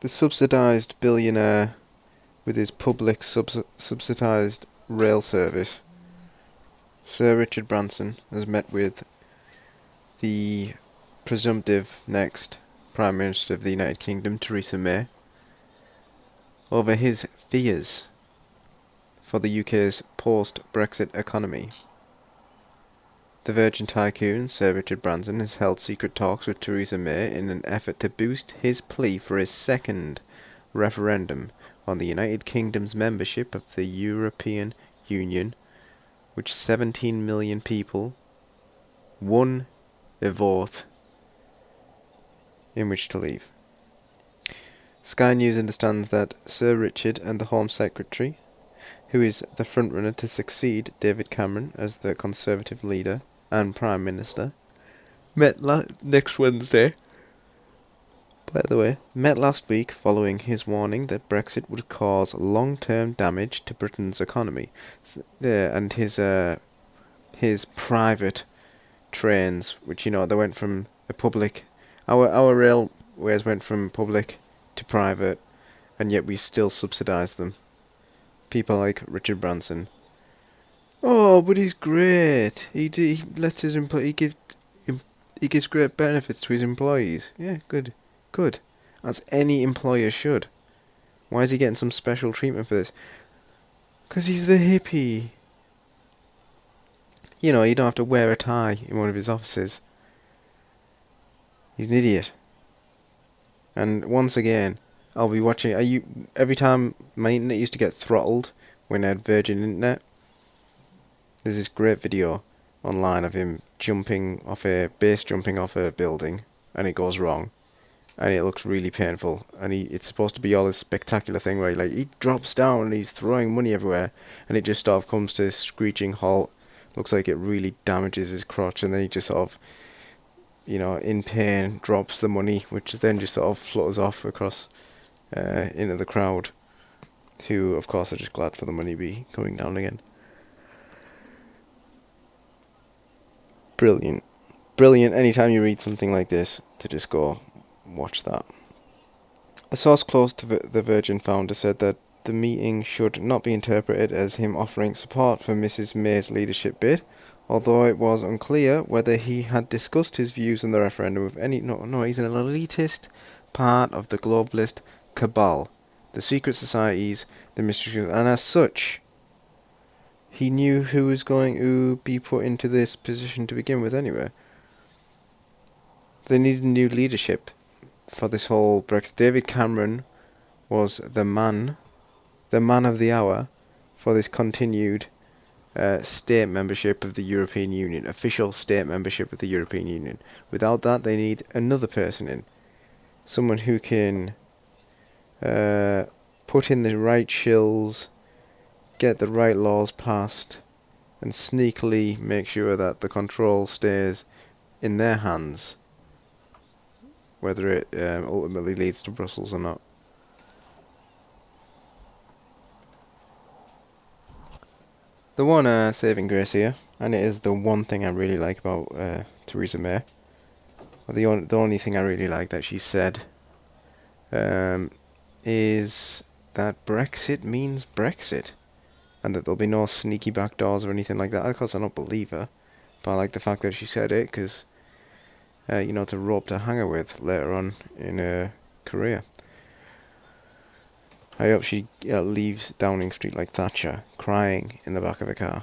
The subsidised billionaire with his public subsidised rail service, Sir Richard Branson, has met with the presumptive next Prime Minister of the United Kingdom, Theresa May, over his fears for the UK's post-Brexit economy. The Virgin tycoon, Sir Richard Branson, has held secret talks with Theresa May in an effort to boost his plea for a second referendum on the United Kingdom's membership of the European Union, which 17 million people won a vote in which to leave. Sky News understands that Sir Richard and the Home Secretary, who is the frontrunner to succeed David Cameron as the Conservative leader and Prime Minister, met next Wednesday, by the way, met last week following his warning that Brexit would cause long-term damage to Britain's economy, and his private trains, which, they went from a public, our railways went from public to private, and yet we still subsidise them. People like Richard Branson. Oh, but he's great. He lets his he gives great benefits to his employees. Yeah, good, as any employer should. Why is he getting some special treatment for this? Because he's the hippie. You don't have to wear a tie in one of his offices. He's an idiot. And once again, I'll be watching. Every time my internet used to get throttled when I had Virgin Internet, there's this great video online of him jumping off a building, and it goes wrong, and it looks really painful. And it's supposed to be all this spectacular thing where he drops down and he's throwing money everywhere, and it just sort of comes to a screeching halt. Looks like it really damages his crotch, and then he just sort of, in pain, drops the money, which then just sort of flutters off across into the crowd, who, of course, are just glad for the money be coming down again. Brilliant. Anytime you read something like this, to just go watch that. A source close to the Virgin founder said that the meeting should not be interpreted as him offering support for Mrs. May's leadership bid, although it was unclear whether he had discussed his views on the referendum with any... No, he's an elitist part of the globalist cabal, the secret societies, the mysteries, and as such, he knew who was going to be put into this position to begin with anyway. They needed new leadership for this whole Brexit. David Cameron was the man of the hour for this continued state membership of the European Union, official state membership of the European Union. Without that, they need another person in. Someone who can put in the right shills, get the right laws passed, and sneakily make sure that the control stays in their hands, whether it ultimately leads to Brussels or not. The one saving grace here, and it is the one thing I really like about Theresa May, or the only thing I really like that she said, is that Brexit means Brexit, and that there'll be no sneaky backdoors or anything like that. Of course, I don't believe her, but I like the fact that she said it, because, to rope to hang her with later on in her career. I hope she leaves Downing Street like Thatcher, crying in the back of a car.